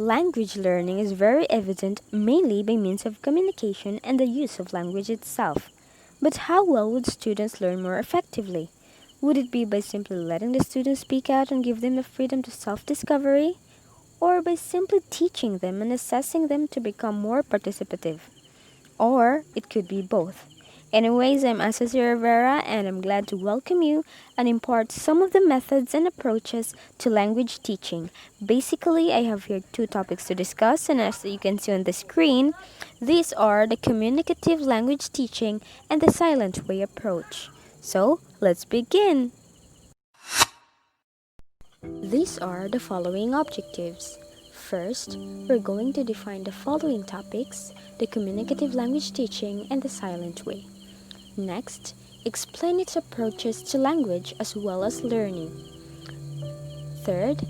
Language learning is very evident mainly by means of communication and the use of language itself. But how well would students learn more effectively? Would it be by simply letting the students speak out and give them the freedom to self-discovery? Or by simply teaching them and assessing them to become more participative? Or it could be both. Anyways, I'm Assessor Rivera and I'm glad to welcome you and impart some of the methods and approaches to language teaching. Basically, I have here two topics to discuss, and as you can see on the screen, these are the communicative language teaching and the silent way approach. So, let's begin. These are the following objectives. First, we're going to define the following topics: the communicative language teaching and the silent way. Next, explain its approaches to language as well as learning. Third,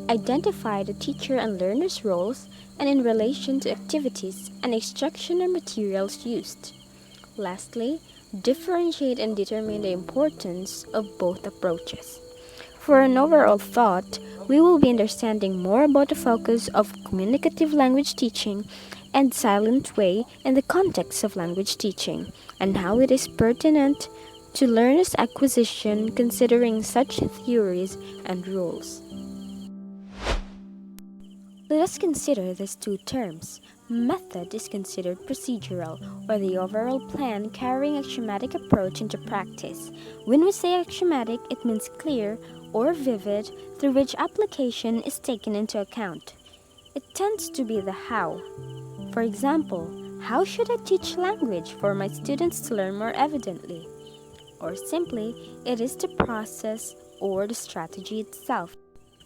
identify the teacher and learner's roles and in relation to activities and instructional materials used. Lastly, differentiate and determine the importance of both approaches. For an overall thought, we will be understanding more about the focus of communicative language teaching and silent way in the context of language teaching, and how it is pertinent to learners' acquisition considering such theories and rules. Let us consider these two terms. Method is considered procedural, or the overall plan carrying axiomatic approach into practice. When we say axiomatic, it means clear or vivid, through which application is taken into account. It tends to be the how. For example, how should I teach language for my students to learn more evidently? Or simply, it is the process or the strategy itself.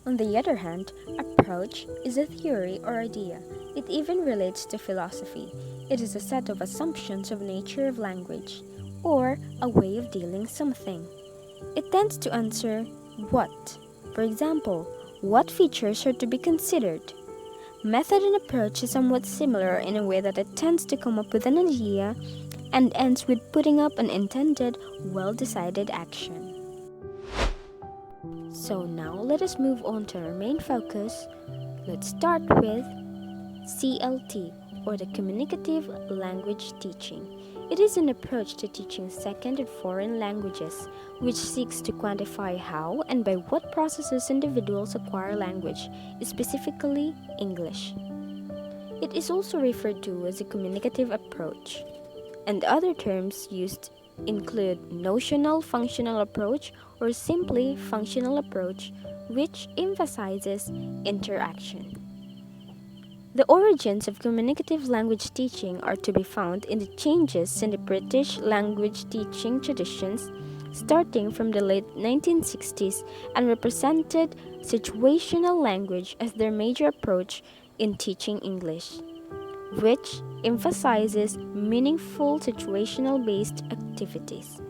On the other hand, approach is a theory or idea. It even relates to philosophy. It is a set of assumptions of nature of language, or a way of dealing something. It tends to answer what. For example, what features are to be considered? Method and approach is somewhat similar in a way that it tends to come up with an idea and ends with putting up an intended, well-decided action. So now let us move on to our main focus. Let's start with CLT, or the Communicative Language Teaching. It is an approach to teaching second and foreign languages, which seeks to quantify how and by what processes individuals acquire language, specifically English. It is also referred to as a communicative approach, and other terms used include notional functional approach or simply functional approach, which emphasizes interaction. The origins of communicative language teaching are to be found in the changes in the British language teaching traditions starting from the late 1960s and represented situational language as their major approach in teaching English, which emphasizes meaningful situational-based activities.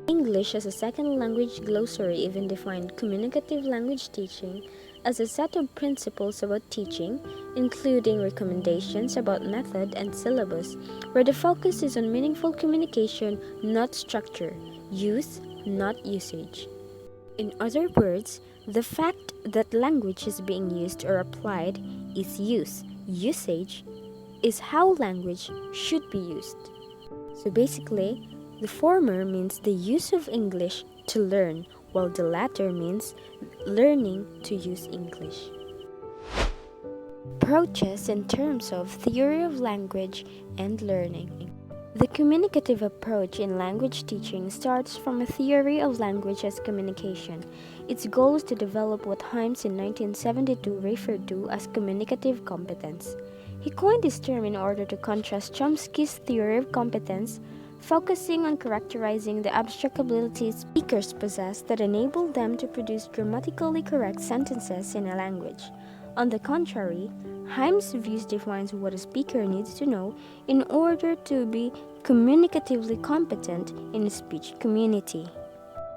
English as a second language glossary even defined communicative language teaching as a set of principles about teaching, including recommendations about method and syllabus, where the focus is on meaningful communication, not structure, use, not usage. In other words, the fact that language is being used or applied is use. Usage is how language should be used. So basically, the former means the use of English to learn, while the latter means learning to use English. Approaches in terms of theory of language and learning. The communicative approach in language teaching starts from a theory of language as communication. Its goal is to develop what Himes in 1972 referred to as communicative competence. He coined this term in order to contrast Chomsky's theory of competence, focusing on characterizing the abstract abilities speakers possess that enable them to produce grammatically correct sentences in a language. On the contrary, Himes' views defines what a speaker needs to know in order to be communicatively competent in a speech community.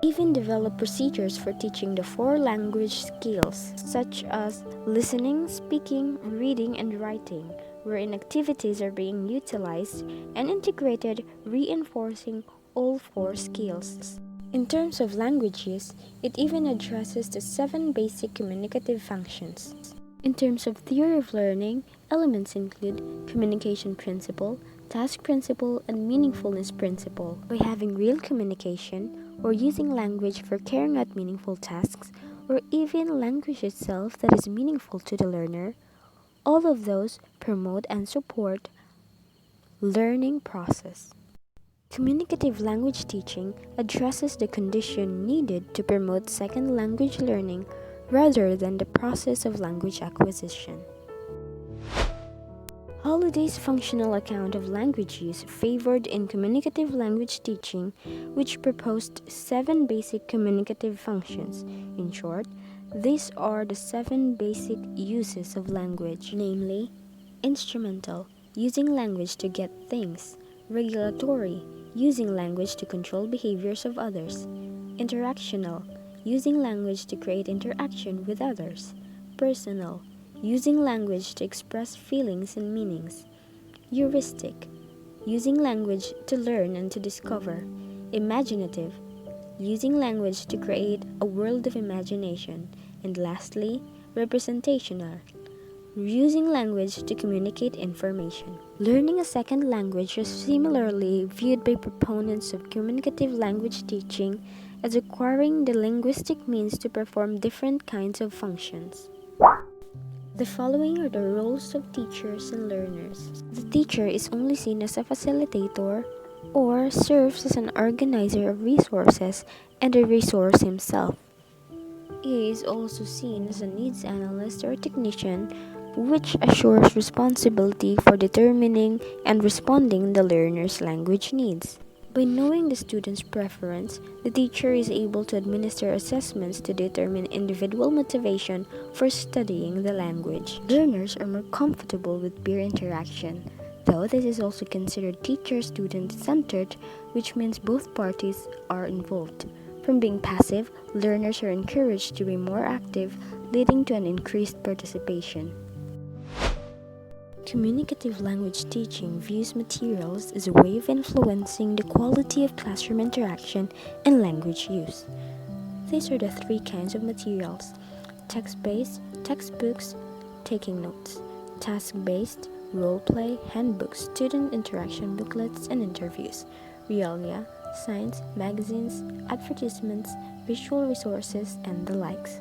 He even developed procedures for teaching the four language skills, such as listening, speaking, reading, and writing, wherein activities are being utilized and integrated, reinforcing all four skills. In terms of language use, it even addresses the 7 basic communicative functions. In terms of theory of learning, elements include communication principle, task principle, and meaningfulness principle. By having real communication, or using language for carrying out meaningful tasks, or even language itself that is meaningful to the learner, all of those promote and support learning process. Communicative language teaching addresses the condition needed to promote second language learning rather than the process of language acquisition. Holliday's functional account of language use favored in communicative language teaching, which proposed 7 basic communicative functions. In short, these are the 7 basic uses of language, namely, instrumental, using language to get things; regulatory, using language to control behaviors of others; interactional, using language to create interaction with others; personal, using language to express feelings and meanings; heuristic, using language to learn and to discover; imaginative, using language to create a world of imagination; and lastly, representational, using language to communicate information. Learning a second language is similarly viewed by proponents of communicative language teaching as acquiring the linguistic means to perform different kinds of functions. The following are the roles of teachers and learners. The teacher is only seen as a facilitator or serves as an organizer of resources and a resource himself. He is also seen as a needs analyst or technician, which assures responsibility for determining and responding the learner's language needs. By knowing the student's preference, the teacher is able to administer assessments to determine individual motivation for studying the language. Learners are more comfortable with peer interaction, though this is also considered teacher-student centered, which means both parties are involved. From being passive, learners are encouraged to be more active, leading to an increased participation. Communicative language teaching views materials as a way of influencing the quality of classroom interaction and language use. These are the 3 kinds of materials: text-based, textbooks, taking notes; task-based, role-play, handbooks, student interaction booklets, and interviews; realia, signs, magazines, advertisements, visual resources, and the likes.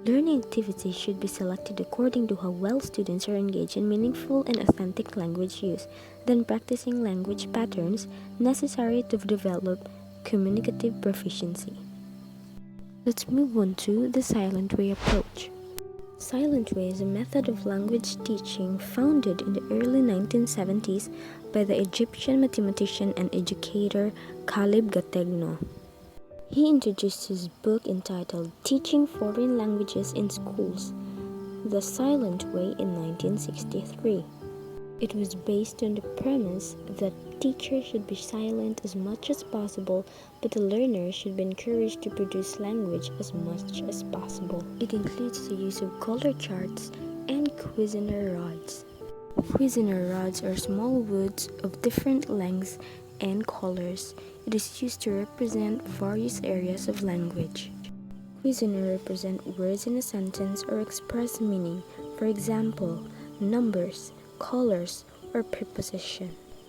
Learning activities should be selected according to how well students are engaged in meaningful and authentic language use, then practicing language patterns necessary to develop communicative proficiency. Let's move on to the silent way approach. Silent way is a method of language teaching founded in the early 1970s by the Egyptian mathematician and educator Khalib Gategno. He introduced his book entitled Teaching Foreign Languages in Schools, The Silent Way in 1963. It was based on the premise that teachers should be silent as much as possible, but the learners should be encouraged to produce language as much as possible. It includes the use of color charts and Cuisenaire rods. Cuisenaire rods are small woods of different lengths and colors. It is used to represent various areas of language. Cuisenaire represent words in a sentence or express meaning, for example, numbers, colors, or preposition.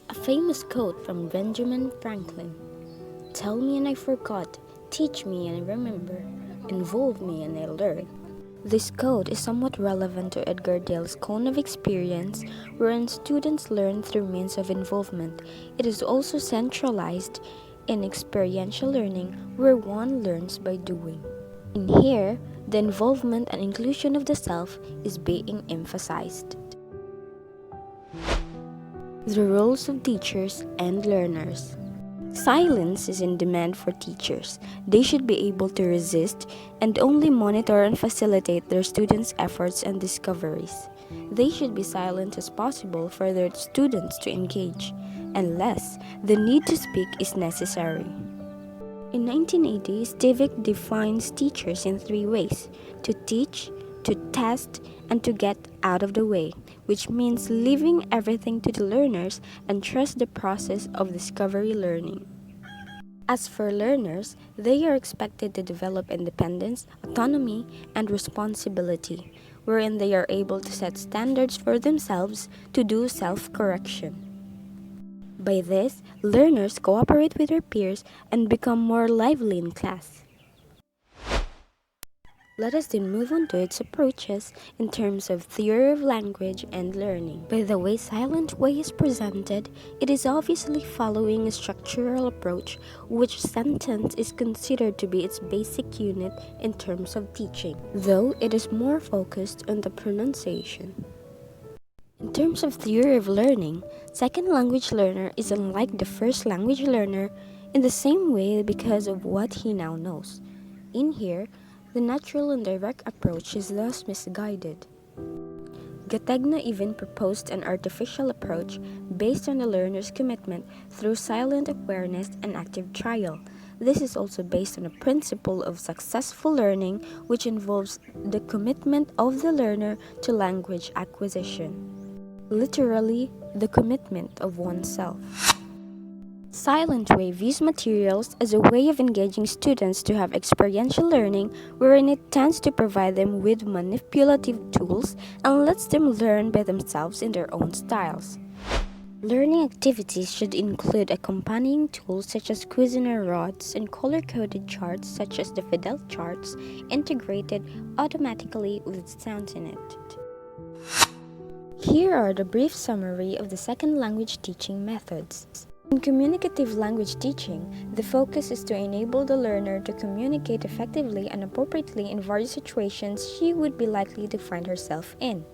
A famous quote from Benjamin Franklin: "Tell me and I forgot, teach me and I remember, involve me and I learn." This quote is somewhat relevant to Edgar Dale's cone of experience, wherein students learn through means of involvement. It is also centralized in experiential learning, where one learns by doing. In here, the involvement and inclusion of the self is being emphasized. The roles of teachers and learners. Silence is in demand for teachers. They should be able to resist and only monitor and facilitate their students' efforts and discoveries. They should be silent as possible for their students to engage, unless the need to speak is necessary. In 1980, Stivik defines teachers in 3 ways: to teach, to test, and to get out of the way, which means leaving everything to the learners and trust the process of discovery learning. As for learners, they are expected to develop independence, autonomy, and responsibility. wherein they are able to set standards for themselves to do self-correction. By this, learners cooperate with their peers and become more lively in class. Let us then move on to its approaches in terms of theory of language and learning. By the way Silent Way is presented, it is obviously following a structural approach which sentence is considered to be its basic unit in terms of teaching, though it is more focused on the pronunciation. In terms of theory of learning, second language learner is unlike the first language learner in the same way because of what he now knows. In here, the natural and direct approach is thus misguided. Gategna even proposed an artificial approach based on the learner's commitment through silent awareness and active trial. This is also based on a principle of successful learning which involves the commitment of the learner to language acquisition. Literally, the commitment of oneself. Silent Way views materials as a way of engaging students to have experiential learning wherein it tends to provide them with manipulative tools and lets them learn by themselves in their own styles. Learning activities should include accompanying tools such as Cuisinart rods and color-coded charts such as the Fidel charts integrated automatically with sounds in it. Here are the brief summary of the second language teaching methods. In communicative language teaching, the focus is to enable the learner to communicate effectively and appropriately in various situations she would be likely to find herself in.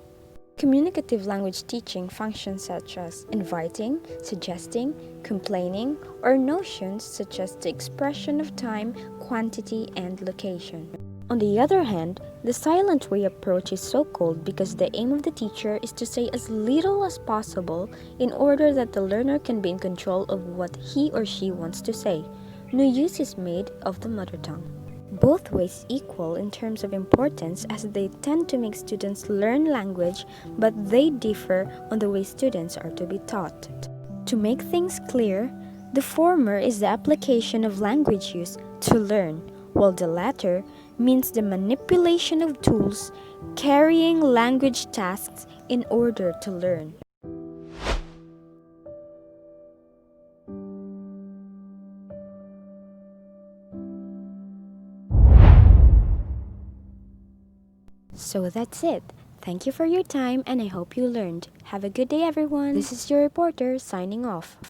Communicative language teaching functions such as inviting, suggesting, complaining, or notions such as the expression of time, quantity, and location. On the other hand, the Silent Way approach is so called because the aim of the teacher is to say as little as possible in order that the learner can be in control of what he or she wants to say. No use is made of the mother tongue. Both ways equal in terms of importance as they tend to make students learn language, but they differ on the way students are to be taught. To make things clear, the former is the application of language use to learn, while the latter means the manipulation of tools carrying language tasks in order to learn. So that's it. Thank you for your time and I hope you learned. Have a good day everyone. This is your reporter signing off.